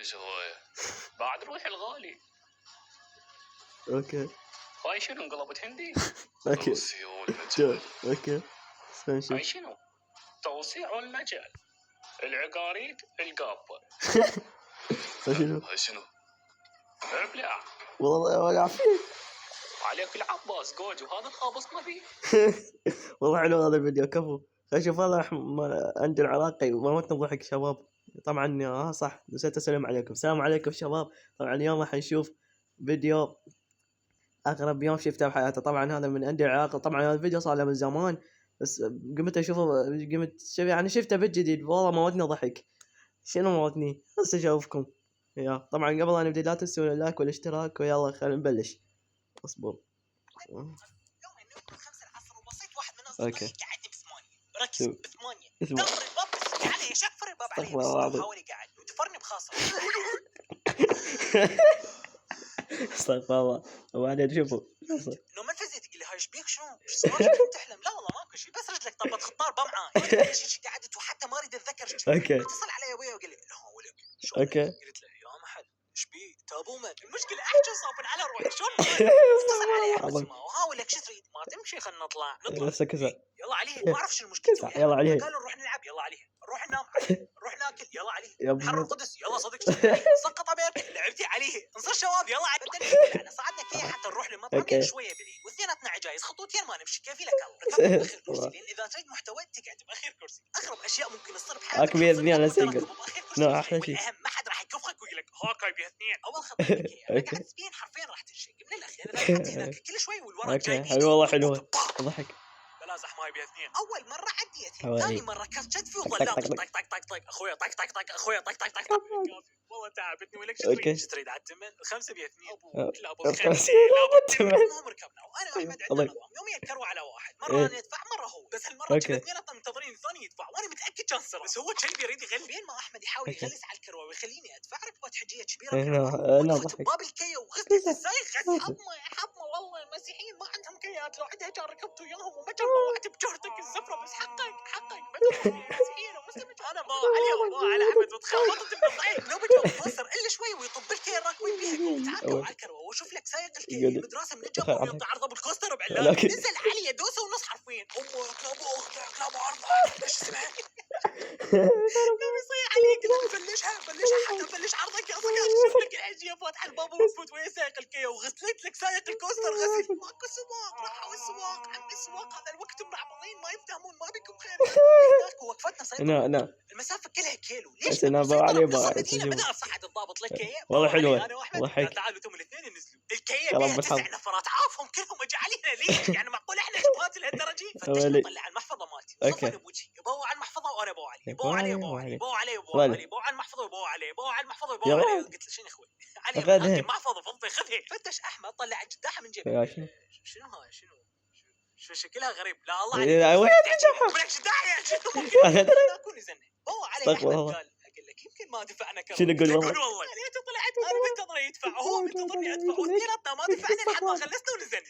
ايش هوايه بعد روح الغالي. اوكي هاي شنو انقلبت هندي؟ اوكي توسيع والمجال. اوكي نشوف. هاي شنو؟ توسيع والمجال. العقاريد القابة. شنو؟ هاي شنو؟ ابلع والله ولا عارفين. عليك العباس جوج وهذا الخابص ما فيه. والله حلو هذا الفيديو كفو. شوف هذا عند العراقي وموتنا ضحك شباب. طبعا صح نسيت اسلم عليكم. السلام عليكم شباب. طبعا اليوم راح نشوف فيديو اغرب يوم شفته بحياتي. طبعا هذا من عند العراق. طبعا هذا الفيديو صار له من زمان بس قمت اشوفه يعني شفته فيديو جديد. والله موتنا ضحك. شنو موتني بس اشوفكم. يا طبعا قبل ان نبدا لا تنسوا اللايك والاشتراك ويلا خلينا نبلش. اصبر. اوكي قاعد ب8 ركز ب8 اسمع. دور الباب بس علي شفر الباب علي استغفر الله العظيم. حاولي قاعد ودفرني بخاصه. استغفر الله. وبعدين شوفوا انه من فزيت تقول لي هاي ايش بيك شنو ايش صار كنت تحلم؟ لا والله ماكو شيء بس رجلك طبت خطار بمعه شيء قعدت وحتى ما اريد اتذكر اوكي اتصل علي ابوي وقال لي لا ولك اوكي قلت له يا محل ايش بي تابو من المشكله احكي صابن على روحي شلون اتصل علي احمد سما وهاول لك شو تريد ما تمشي خلينا نطلع يلا عليه ما اعرف شو المشكله يلا عليه قالوا نروح نلعب يلا عليه نروح ننام نروح ناكل يلا عليه يا نحر ابو القدس يلا صدق سقط ابيك لعبتي عليه نصير شباب يلا احنا صعدنا كي حتى نروح للمطعم شويه بعيد واثنيناتنا عجايز خطوتين ما نمشي كيفي لك الله ركبت باخر كرسي لان اذا تريد محتوى تقعد باخر كرسي اغرب اشياء ممكن تصير بحياتك اكبر اثنين انا سيقل لا احلى شيء والاهم ما حد راح يكفخك ويقول لك هاكاي بيه اثنين اول خطوه لك قاعد تبين حرفيا راح تنشق من الاخير اذا حد هناك كل شوي والورق جاي اوكي حلو والله حلوه ضحك. لا زح ما يبي اثنين اول مره عديتها ثاني مره كف كتفي وظلام طق طق طق طق اخويا طق طق طق اخويا طق طق طق والله تعبتني ولك شو تريد على الثمن 5 ب2 لا ابو خمسه المهم ركبنا وانا واحمد عندنا نظام يوميا كروه على واحد مره انا ادفع مره هو بس هالمره كنا اثنين منتظرين الثاني يدفع وانا متاكد كان سر بس هو كلب يريد يغلي بين ما احمد يحاول يغلس على الكروه ويخليني ادفع ركبه حجيه كبيره انا ضحك باب الكيه وغسلت السايق حطمه والله المسيحيين ما عندهم كيات لو عندها كان ركبت وياهم وما كان طلعت بجهرتك الزفره بس حقك مسيحيين ومسلمين انا باع على احمد وتخبطت بالضعيف لو بجو فسر الا شوي ويطب الكيه راكبين بيها قوم تعال على الكروه واشوف لك سايق الكيه المدرسه من الجنب ويعطي عرضه بالكوستر بعلان نزل علي دوسه ونص حرفيا امك كلابو عرضه ايش اسمها نبي يصيح عليك بلشها حتى بلش عرضك يا صقر شوف لك الحجيه فاتحه الباب وفوت ويا سايق الكيه وغسلت لك سايق الكوستر غسل ماكو سواق راحوا السواق عمي السواق هذا الوقت معمضين ما يفتهمون ما بكم خير هناك وقفتنا سيطره المسافه كلها كيلو ليش انا باع عليه باع مدار صعد الضابط للكيه والله حلوه انا واحمد تعالوا انتم الاثنين نزلوا الكيه بيها 9 نفرات عافهم كلهم اجوا علينا ليش يعني معقول احنا شبهات لهالدرجه فتشنا طلع المحفظه مالتي صفن بوجهي يبوع على المحفظه وانا ابو علي يبوع علي يبوع على المحفظه ويبوع على المحفظه ويبوع علي قلت له شنو اخوي علي المحفظه فضي خذها فتش احمد طلع قداحه من جيبه شنو هاي شو شكلها غريب لا الله عليك وين تجحف داعي شنو اكون زنه بوع علي احمد قال اقول لك يمكن ما دفعنا كم شنو يقول والله ليته طلعت انا منتظره يدفع وهو منتظرني ادفع واثنيناتنا ما دفعنا لحد ما غلسنا ونزلنا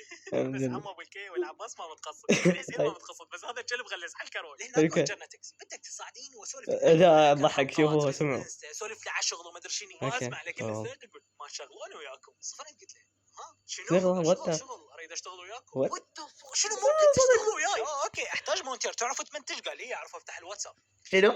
بس عمو ابو الكي والعباس ما متقصد الحسين ما متقصد بس هذا الكلب غلس على الكروه هناك اجرنا تاكسي بدك تصعديني واسولف لا ضحك شوفوا سمعوا اسولف لي على الشغل وما ادري شنو ما اسمع لكن السائق يقول ما شغلوني وياكم صفرت قلت له ها شنو شغل اريد اشتغل وياكم شنو ممكن تشتغل وياي اوكي احتاج مونتير تعرف تمنتج قال لي اعرف افتح الواتساب شنو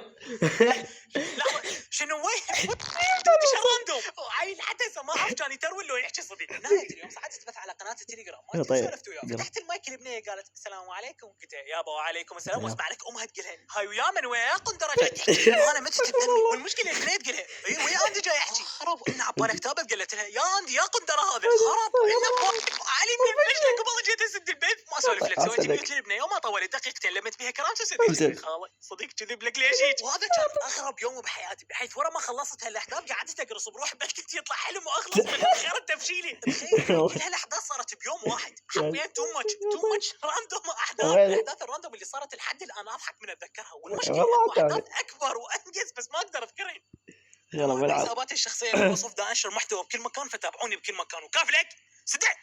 لا شنو وين ايش راندوم عيل حتى ما اعرف كان يترول لو يحكي صديق نهايه اليوم صعدت تبث على قناه التليجرام ما سولفت وياه فتحت المايك البنيه قالت السلام عليكم قلت يابا وعليكم السلام واسمع لك امها تقولها هاي ويا من ويا قندره انا ما تتدمي والمشكله البنيه تقولها اي ويا اندي جاي احكي خرب ان عبالك كتابه قالت لها يا اندي يا قندره هذا خرب علي من فجله قبل جيت اسد البيت ما اسولف لك سويت ميوت للبنيه وما طولت دقيقتين لمت بها كرامتي وسدت خاله صديق كذب لك ليش هيك وهذا كان اغرب يوم بحياتي بحيث ورا ما خلصت هالاحداث قعدت اقرص بروحي بلكت يطلع حلم واخلص من الخير التفشيلي تخيل كل هالاحداث صارت بيوم واحد حرفيا تو ماتش راندوم الاحداث الراندوم اللي صارت لحد الان اضحك من اتذكرها والمشكله احداث اكبر وانجز بس ما اقدر اذكرهن يلا حساباتي الشخصيه بالوصف دا انشر محتوى بكل مكان فتابعوني بكل مكان وكاف لك سدع